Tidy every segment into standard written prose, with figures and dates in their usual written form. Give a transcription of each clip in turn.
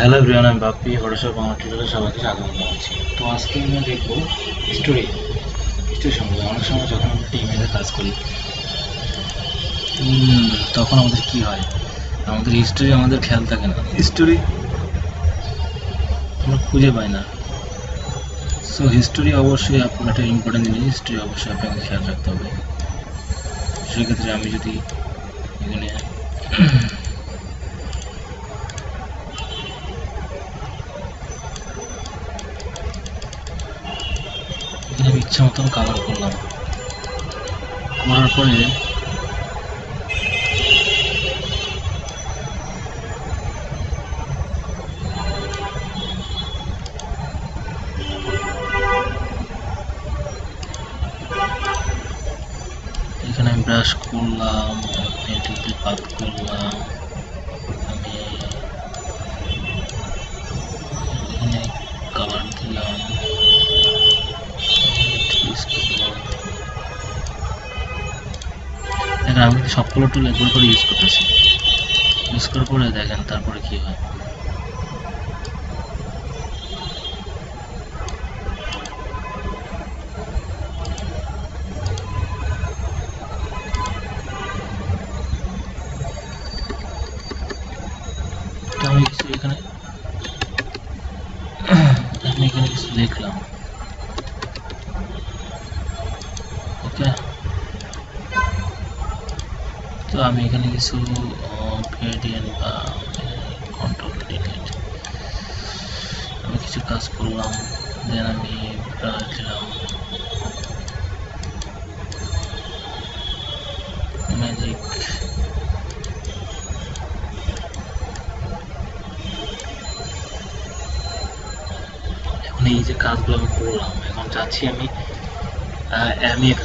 Hello everyone, আমি Bappi Photoshop Bangla টিউটোরিয়ালে সবাইকে স্বাগত জানাচ্ছি। তো আজকে আমরা দেখব স্টোরি স্টোরি সম্পর্কে। অনেক সময় যখন আমরা টিমে কাজ করি তখন আমাদের কি হয়, আমাদের হিস্টোরি আমাদের খেয়াল থাকে না, হিস্টোরি আমরা খুঁজে পাই না। সো হিস্টোরি অবশ্যই আপনার একটা ইম্পর্টেন্ট জিনিস, হিস্টোরি অবশ্যই আপনাকে খেয়াল রাখতে হবে। সেক্ষেত্রে আমি যদি এখানে আমি ইচ্ছা মতন কালার করলাম, করার পরে এখানে আমি ব্রাশ করলাম, পেন্টিতে পাত করলাম, আমি এখানে কালার দিলাম, দেখেন আমি কিন্তু সবগুলো টুল একবার করে ইউজ করতেছি। ইউজ করার পরে দেখেন তারপরে কি হয়। আমি কিছু এখানে কিছু লিখলাম, ওকে। তো আমি এখানে কিছু গ্রেডিয়েন্ট বা কন্ট্রোল ডিলিট আমি কিছু কাজ করলাম, দেন আমি দিলাম ম্যাজিক। এখন এই যে কাজগুলো আমি করলাম, এখন চাচ্ছি আমি এক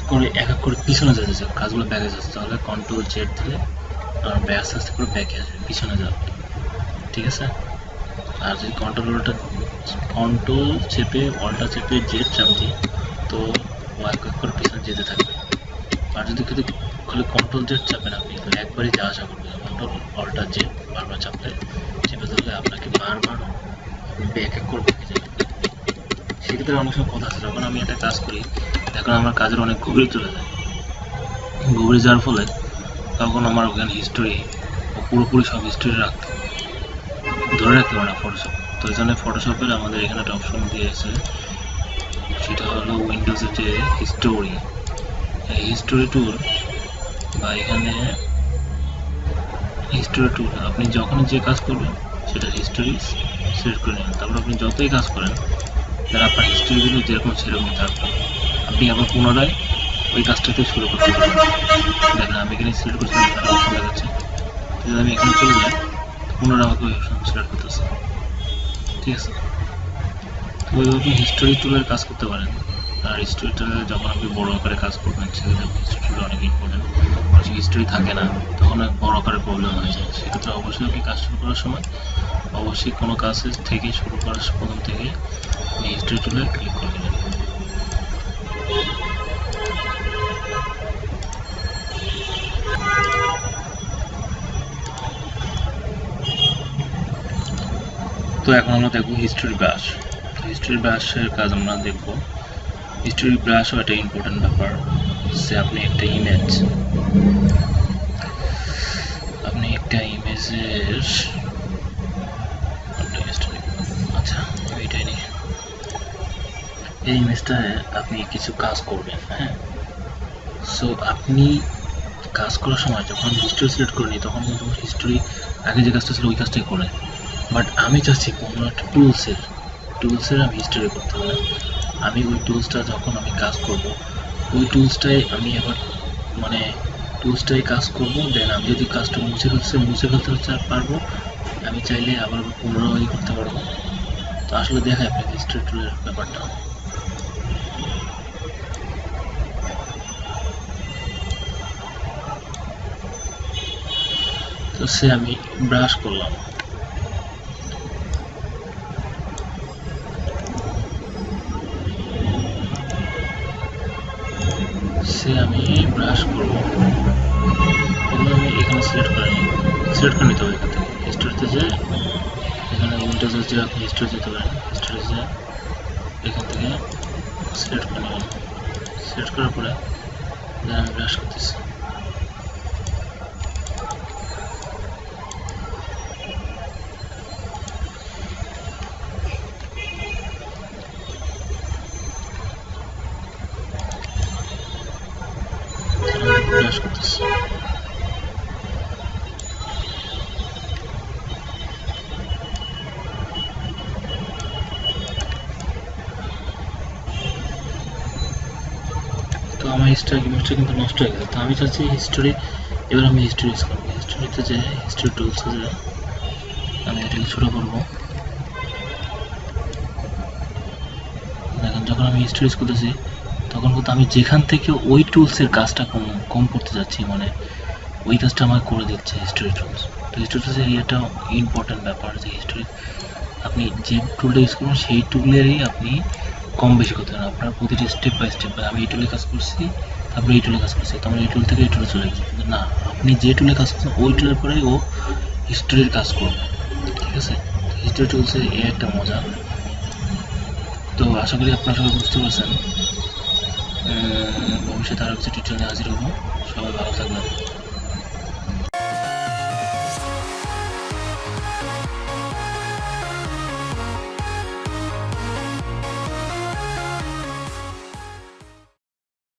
এক করে পিছনে যেতে চাই, কাজগুলো ব্যাকে যাচ্ছে, তাহলে কন্ট্রোল জেড দিলে আর ব্যাক আস্তে আস্তে করে ব্যাকে আসবে, পিছনে যাবে, ঠিক আছে। আর যদি কন্ট্রোল চেপে অল্টা চেপে জেড চাপ দিই তো এক এক করে পিছনে যেতে থাকবে। আর যদি খালি কন্ট্রোল জেড চাপেন আপনি তো একবারই যাওয়া আসা করবে। কন্ট্রোল অল্টা জেড বারবার চাপলে চেপে ধরলে আপনাকে বারবার ব্যাক এক করে ব্যাকে যাবে। সেক্ষেত্রে অনেক সময় কথা আছে, যখন আমি একটা কাজ করি এখন আমার কাজের অনেক গভীরে চলে যায়, গভীরে যাওয়ার ফলে তখন আমার ওখানে হিস্টোরি পুরোপুরি সব হিস্টোরি ধরে রাখতে পারে না ফটোশপ। তো এই জন্য ফটোশপের আমাদের এখানে একটা অপশন দিয়েছে, সেটা হলো উইন্ডোজের যে হিস্টোরি, এই হিস্টোরি টুল বা এখানে হিস্টোরি টুল, আপনি যখন যে কাজ করবেন সেটা হিস্টোরি সিলেক্ট করে নেবেন। তারপর আপনি যতই কাজ করেন তাহলে আপনার হিস্টোরিগুলো যেরকম সেরকম থাকবে, আপনি আবার পুনরায় ওই কাজটাতে শুরু করতে পারবেন। দেখেন আমি এখানে সিলেক্ট করছি, এখানে অপশন দেখাচ্ছে, যদি আমি এখানে চলে যাই পুনরায় আমাকে ওই অপশন সিলেক্ট করতেছে, ঠিক আছে। তো ওইভাবে আপনি হিস্টোরি টুলের কাজ করতে পারেন। আর হিস্টোরি টুলে যখন আপনি বড় আকারে কাজ করবেন সেক্ষেত্রে হিস্টোরি টুল অনেক ইম্পর্টেন্ট। আর হিস্টোরি থাকে না তখন বড় আকারে প্রবলেম হয়ে যায়। সেক্ষেত্রে অবশ্যই আপনি কাজ শুরু করার সময় অবশ্যই কোনো কাজ থেকে শুরু করার প্রথম থেকে আপনি হিস্টোরি টুলে ক্লিক করে দেবেন। তো এখন আমরা দেখবো হিস্টোরি ব্রাশ। হিস্টোরি ব্রাশের কাজ আমরা দেখবো। হিস্টোরি ব্রাশও একটা ইম্পর্টেন্ট ব্যাপার, সে আপনি একটা ইমেজের আচ্ছা এইটাই নেই, এই ইমেজটায় আপনি কিছু কাজ করবেন, হ্যাঁ। সো আপনি কাজ করার সময় যখন হিস্টোরি সিলেক্ট করে নিই তখন কিন্তু হিস্টোরি আগে যে কাজটা ছিল ওই কাজটাই করে। বাট আমি চাচ্ছি কোনো একটা টুলসের আমি হিস্টোরি করতে হবে। আমি ওই টুলসটা যখন আমি কাজ করব ওই টুলসটাই আমি আবার মানে টুলসটাই কাজ করব, দেন আমি যদি কাজটা মুছে ফেলতে পারবো, আমি চাইলে আবার পুনরায় করতে পারবো। তো আসলে দেখায় আপনাকে হিস্টোরি টুলের ব্যাপারটা। তো সে আমি ব্রাশ করলাম, সে আমি ব্রাশ করবো, প্রথমে আমি এখানে সিলেক্ট করে নিতে হবে, এখান থেকে হিস্টোরিতে যে এখানে উইন্ডোজে যে আপনি হিস্ট্রি যেতে পারেন, হিস্ট্রি যে এখান থেকে সিলেক্ট করে নেবেন। সিলেক্ট করার পরে আমি ব্রাশ করতেছি। ব্রাশ করতেছি। তো আমার হিস্ট্রি কিন্তু নষ্ট হয়ে গেছে। তো আমি চাচ্ছি হিস্টোরি, এবার আমি হিস্ট্রি ইউজ করবো। হিস্টোরিতে যে হিস্ট্রি টুলসে যে আমি এটাকে ছোটো করবো। দেখেন যখন আমি হিস্ট্রি ইউজ করতেছি তখন কিন্তু আমি যেখান থেকে ওই টুলসের কাজটা কম করতে যাচ্ছি, মানে ওই কাজটা আমার করে দিচ্ছে হিস্ট্রি টুলস। তো হিস্ট্রি টুলসের এটা ইম্পর্টেন্ট ব্যাপার যে হিস্ট্রি আপনি যে টুলটা ইউজ করবেন সেই টুলেরই আপনি কম বেশি করতে পারেন। আপনার প্রতিটি স্টেপ বাই স্টেপ, আমি এই টুলে কাজ করছি তারপরে এই টুলে কাজ করছি, তারপরে এই টুল থেকে এই টুলে চলে গেছে, কিন্তু না, আপনি যে টুলে কাজ করছেন ওই টুলের পরেই ও হিস্ট্রির কাজ করবে। ঠিক আছে, হিস্ট্রি টুলসে এই একটা মজা। তো আশা করি আপনারা সবাই বুঝতে পারছেন। ভবিষ্যতে আরও কিছু টিউটোরিয়াল হাজির হবো। সবাই ভালো থাকবেন।